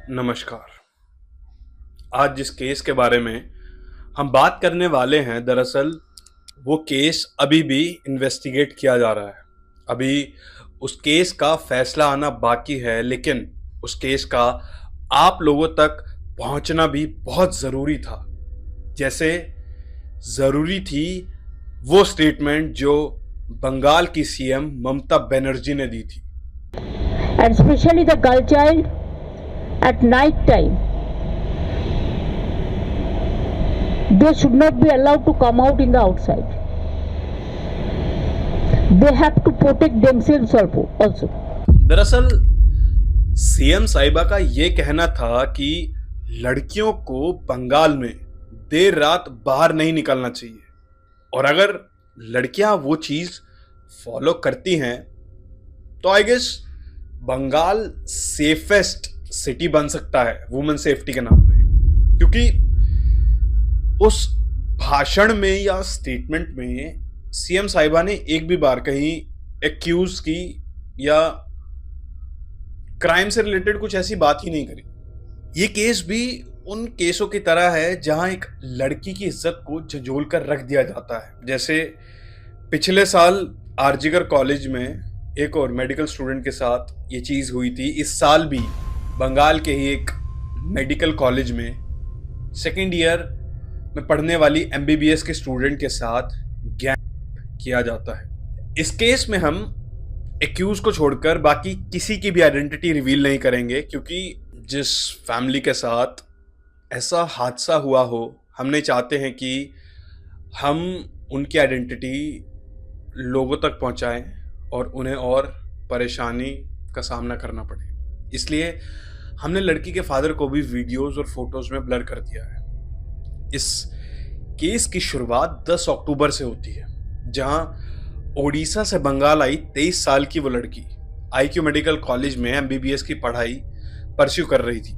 नमस्कार। आज जिस केस के बारे में हम बात करने वाले हैं, दरअसल वो केस अभी भी इन्वेस्टिगेट किया जा रहा है। अभी उस केस का फैसला आना बाकी है, लेकिन उस केस का आप लोगों तक पहुंचना भी बहुत ज़रूरी था। जैसे ज़रूरी थी वो स्टेटमेंट जो बंगाल की सीएम ममता बनर्जी ने दी थी। And especially the girl child at night time, they should not be allowed to come out in the outside. They have to protect themselves also. दरअसल सीएम साहिबा का ये कहना था कि लड़कियों को बंगाल में देर रात बाहर नहीं निकलना चाहिए, और अगर लड़कियां वो चीज फॉलो करती हैं तो I guess Bengal safest city बन सकता है वुमेन सेफ्टी के नाम पे। क्योंकि उस भाषण में या स्टेटमेंट में सीएम साहिबा ने एक भी बार कहीं एक्यूज की या क्राइम से रिलेटेड कुछ ऐसी बात ही नहीं करी। ये केस भी उन केसों की तरह है जहां एक लड़की की इज्जत को झंझोल कर रख दिया जाता है। जैसे पिछले साल आरजीकर कॉलेज में एक और मेडिकल स्टूडेंट के साथ ये चीज हुई थी। इस साल भी बंगाल के ही एक मेडिकल कॉलेज में सेकेंड ईयर में पढ़ने वाली एमबीबीएस के स्टूडेंट के साथ गैंग किया जाता है। इस केस में हम एक्यूज को छोड़कर बाकी किसी की भी आइडेंटिटी रिवील नहीं करेंगे, क्योंकि जिस फैमिली के साथ ऐसा हादसा हुआ हो, हम नहीं चाहते हैं कि हम उनकी आइडेंटिटी लोगों तक पहुंचाएं और उन्हें और परेशानी का सामना करना पड़े। इसलिए हमने लड़की के फादर को भी वीडियोस और फोटोज में ब्लर कर दिया है। इस केस की शुरुआत 10 अक्टूबर से होती है, जहां ओडिशा से बंगाल आई 23 साल की वो लड़की आईक्यू मेडिकल कॉलेज में एमबीबीएस की पढ़ाई परस्यू कर रही थी।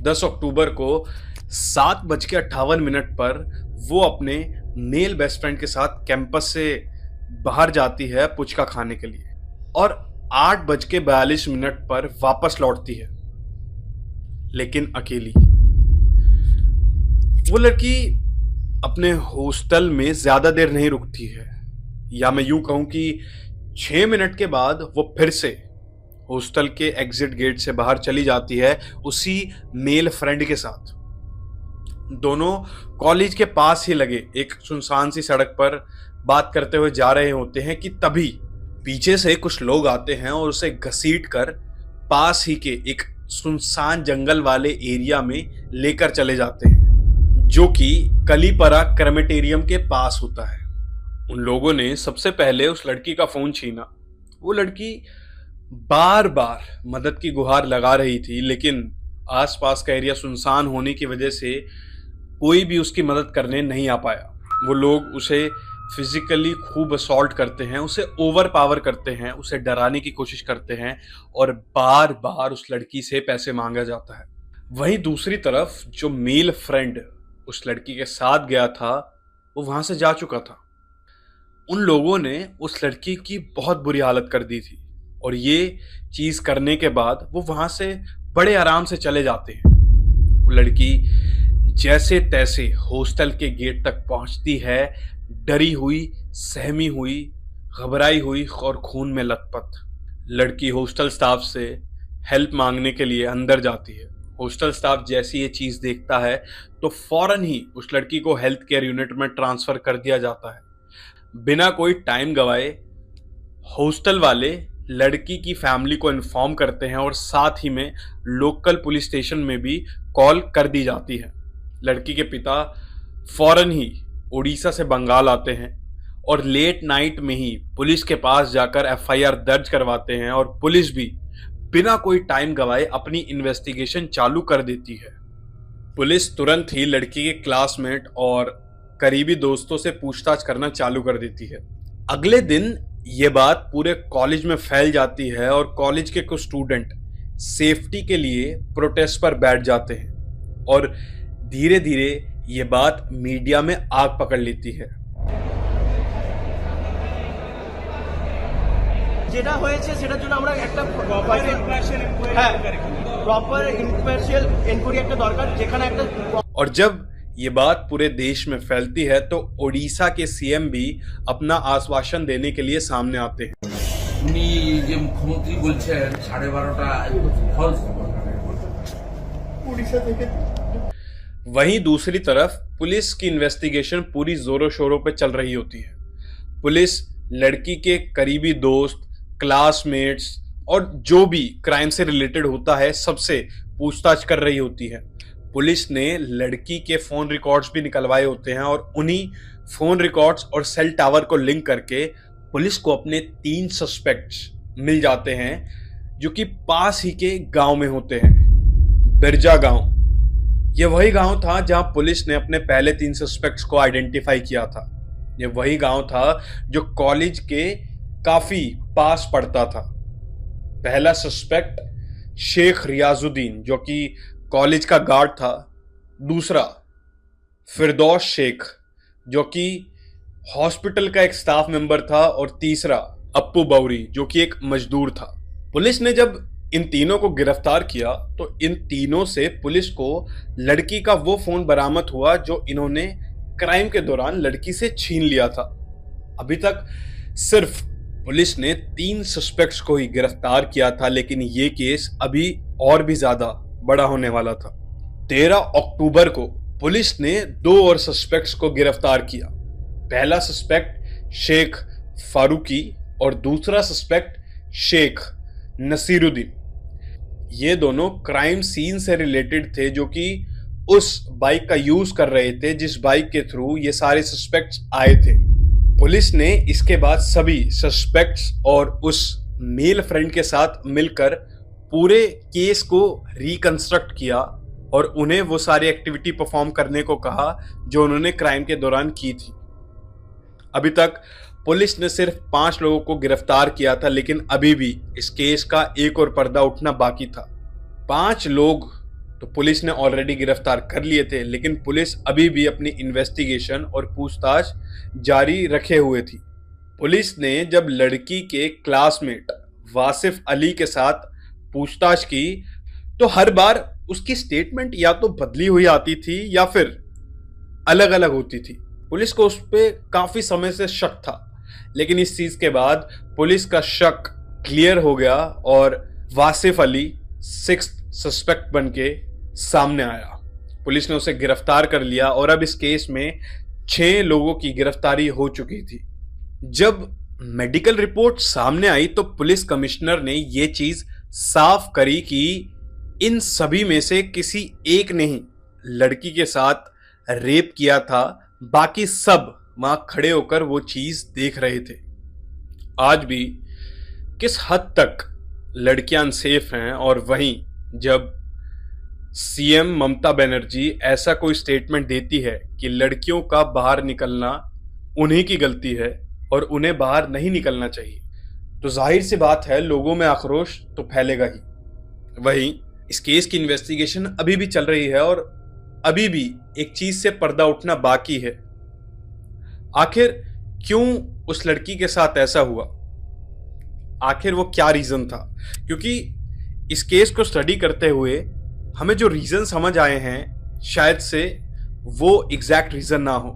10 अक्टूबर को 7:58 पर वो अपने मेल बेस्ट फ्रेंड के साथ कैंपस से बाहर जाती है पुचका खाने के लिए, और 8:42 पर वापस लौटती है, लेकिन अकेली। वो लड़की अपने हॉस्टल में ज्यादा देर नहीं रुकती है, या मैं यूं कहूं कि 6 मिनट के बाद वो फिर से हॉस्टल के एग्जिट गेट से बाहर चली जाती है उसी मेल फ्रेंड के साथ। दोनों कॉलेज के पास ही लगे एक सुनसान सी सड़क पर बात करते हुए जा रहे होते हैं कि तभी पीछे से कुछ लोग आते हैं और उसे घसीट कर पास ही के एक सुनसान जंगल वाले एरिया में लेकर चले जाते हैं, जो कि कलीपरा क्रेमेटेरियम के पास होता है। उन लोगों ने सबसे पहले उस लड़की का फोन छीना। वो लड़की बार बार मदद की गुहार लगा रही थी, लेकिन आसपास का एरिया सुनसान होने की वजह से कोई भी उसकी मदद करने नहीं आ पाया। वो लोग उसे फिजिकली खूब असॉल्ट करते हैं, उसे ओवर पावर करते हैं, उसे डराने की कोशिश करते हैं, और बार बार उस लड़की से पैसे मांगा जाता है। वहीं दूसरी तरफ जो मेल फ्रेंड उस लड़की के साथ गया था, वो वहां से जा चुका था। उन लोगों ने उस लड़की की बहुत बुरी हालत कर दी थी, और ये चीज करने के बाद वो वहां से बड़े आराम से चले जाते हैं। वो लड़की जैसे तैसे हॉस्टल के गेट तक पहुंचती है, डरी हुई, सहमी हुई, घबराई हुई और खून में लथपथ। लड़की हॉस्टल स्टाफ से हेल्प मांगने के लिए अंदर जाती है। हॉस्टल स्टाफ जैसी ये चीज देखता है तो फौरन ही उस लड़की को हेल्थ केयर यूनिट में ट्रांसफर कर दिया जाता है। बिना कोई टाइम गवाए हॉस्टल वाले लड़की की फैमिली को इन्फॉर्म करते हैं, और साथ ही में लोकल पुलिस स्टेशन में भी कॉल कर दी जाती है। लड़की के पिता फौरन ही उड़ीसा से बंगाल आते हैं और लेट नाइट में ही पुलिस के पास जाकर एफआईआर दर्ज करवाते हैं, और पुलिस भी बिना कोई टाइम गवाए अपनी इन्वेस्टिगेशन चालू कर देती है। पुलिस तुरंत ही लड़की के क्लासमेट और करीबी दोस्तों से पूछताछ करना चालू कर देती है। अगले दिन ये बात पूरे कॉलेज में फैल जाती है, और कॉलेज के कुछ स्टूडेंट सेफ्टी के लिए प्रोटेस्ट पर बैठ जाते हैं, और धीरे धीरे ये बात मीडिया में आग पकड़ लेती है। যেটা হয়েছে সেটার জন্য আমরা একটা প্রপার ইম্পার্শিয়াল এনকোয়ারি একটা দরকার যেখানে একটা और जब ये बात पूरे देश में फैलती है तो ओडिशा के सीएम भी अपना आश्वासन देने के लिए सामने आते हैं। উনি যে মুখ্যমন্ত্রী বলছেন 12:30 ফলস খবর। वहीं दूसरी तरफ पुलिस की इन्वेस्टिगेशन पूरी जोरों शोरों पे चल रही होती है। पुलिस लड़की के करीबी दोस्त, क्लासमेट्स और जो भी क्राइम से रिलेटेड होता है सबसे पूछताछ कर रही होती है। पुलिस ने लड़की के फोन रिकॉर्ड्स भी निकलवाए होते हैं और उन्हीं फोन रिकॉर्ड्स और सेल टावर को लिंक करके पुलिस को अपने 3 सस्पेक्ट्स मिल जाते हैं जो कि पास ही के गांव में होते हैं। बिरजा गांव, ये वही गांव था जहां पुलिस ने अपने पहले 3 सस्पेक्ट्स को आइडेंटिफाई किया था। ये वही गांव था जो कॉलेज के काफी पास पड़ता था। पहला सस्पेक्ट शेख रियाजुद्दीन जो कि कॉलेज का गार्ड था, दूसरा फिरदौस शेख जो कि हॉस्पिटल का एक स्टाफ मेंबर था और तीसरा अप्पू बौरी जो कि एक मजदूर था। पुलिस ने जब इन तीनों को गिरफ्तार किया तो इन तीनों से पुलिस को लड़की का वो फोन बरामद हुआ जो इन्होंने क्राइम के दौरान लड़की से छीन लिया था। अभी तक सिर्फ पुलिस ने 3 सस्पेक्ट्स को ही गिरफ्तार किया था, लेकिन ये केस अभी और भी ज्यादा बड़ा होने वाला था। 13 अक्टूबर को पुलिस ने 2 और सस्पेक्ट्स को गिरफ्तार किया। पहला सस्पेक्ट शेख फारूकी और दूसरा सस्पेक्ट शेख नसीरुद्दीन। ये दोनों क्राइम सीन से रिलेटेड थे जो कि उस बाइक का यूज कर रहे थे जिस बाइक के थ्रू ये सारे सस्पेक्ट्स आए थे। पुलिस ने इसके बाद सभी सस्पेक्ट्स और उस मेल फ्रेंड के साथ मिलकर पूरे केस को रिकंस्ट्रक्ट किया और उन्हें वो सारी एक्टिविटी परफॉर्म करने को कहा जो उन्होंने क्राइम के दौरान की थी। अभी तक पुलिस ने सिर्फ 5 लोगों को गिरफ्तार किया था, लेकिन अभी भी इस केस का एक और पर्दा उठना बाकी था। 5 लोग तो पुलिस ने ऑलरेडी गिरफ्तार कर लिए थे, लेकिन पुलिस अभी भी अपनी इन्वेस्टिगेशन और पूछताछ जारी रखे हुए थी। पुलिस ने जब लड़की के क्लासमेट वासिफ अली के साथ पूछताछ की तो हर बार उसकी स्टेटमेंट या तो बदली हुई आती थी या फिर अलग अलग होती थी। पुलिस को उस पर काफी समय से शक था, लेकिन इस चीज के बाद पुलिस का शक क्लियर हो गया और वासिफ अली 6th सस्पेक्ट बनके सामने आया। पुलिस ने उसे गिरफ्तार कर लिया और अब इस केस में 6 लोगों की गिरफ्तारी हो चुकी थी। जब मेडिकल रिपोर्ट सामने आई तो पुलिस कमिश्नर ने यह चीज साफ करी कि इन सभी में से किसी एक ने ही लड़की के साथ रेप किया था, बाकी सब वहां खड़े होकर वो चीज देख रहे थे। आज भी किस हद तक लड़कियां अनसेफ हैं, और वहीं जब सीएम ममता बनर्जी ऐसा कोई स्टेटमेंट देती है कि लड़कियों का बाहर निकलना उन्हीं की गलती है और उन्हें बाहर नहीं निकलना चाहिए, तो जाहिर सी बात है लोगों में आक्रोश तो फैलेगा ही। वहीं इस केस की इन्वेस्टिगेशन अभी भी चल रही है और अभी भी एक चीज से पर्दा उठना बाकी है। आखिर क्यों उस लड़की के साथ ऐसा हुआ, आखिर वो क्या रीजन था? क्योंकि इस केस को स्टडी करते हुए हमें जो रीजन समझ आए हैं शायद से वो एग्जैक्ट रीजन ना हो,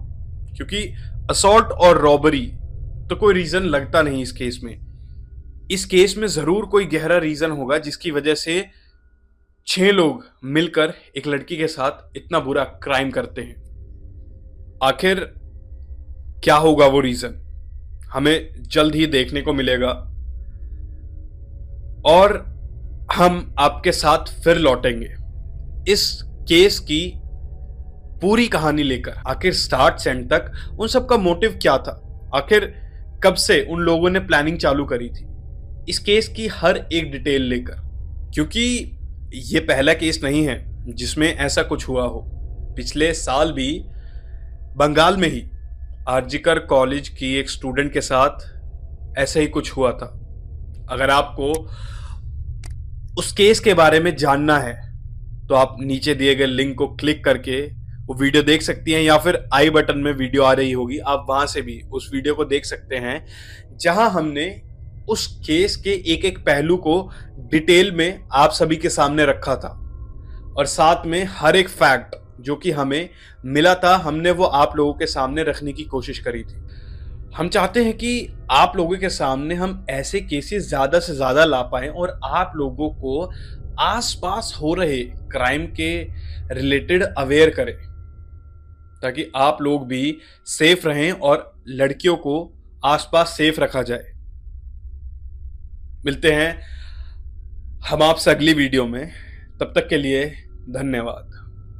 क्योंकि असॉल्ट और रॉबरी तो कोई रीजन लगता नहीं इस केस में। इस केस में जरूर कोई गहरा रीजन होगा जिसकी वजह से 6 लोग मिलकर एक लड़की के साथ इतना बुरा क्राइम करते हैं। आखिर क्या होगा वो रीजन, हमें जल्द ही देखने को मिलेगा और हम आपके साथ फिर लौटेंगे इस केस की पूरी कहानी लेकर। आखिर स्टार्ट से एंड तक उन सब का मोटिव क्या था, आखिर कब से उन लोगों ने प्लानिंग चालू करी थी इस केस की हर एक डिटेल लेकर, क्योंकि ये पहला केस नहीं है जिसमें ऐसा कुछ हुआ हो। पिछले साल भी बंगाल में ही आरजीकर कॉलेज की एक स्टूडेंट के साथ ऐसा ही कुछ हुआ था। अगर आपको उस केस के बारे में जानना है तो आप नीचे दिए गए लिंक को क्लिक करके वो वीडियो देख सकती हैं, या फिर आई बटन में वीडियो आ रही होगी, आप वहां से भी उस वीडियो को देख सकते हैं जहां हमने उस केस के एक एक पहलू को डिटेल में आप सभी के सामने रखा था और साथ में हर एक फैक्ट जो कि हमें मिला था हमने वो आप लोगों के सामने रखने की कोशिश करी थी। हम चाहते हैं कि आप लोगों के सामने हम ऐसे केसेस ज्यादा से ज्यादा ला पाएं और आप लोगों को आसपास हो रहे क्राइम के रिलेटेड अवेयर करें, ताकि आप लोग भी सेफ रहें और लड़कियों को आसपास सेफ रखा जाए। मिलते हैं हम आपसे अगली वीडियो में, तब तक के लिए धन्यवाद।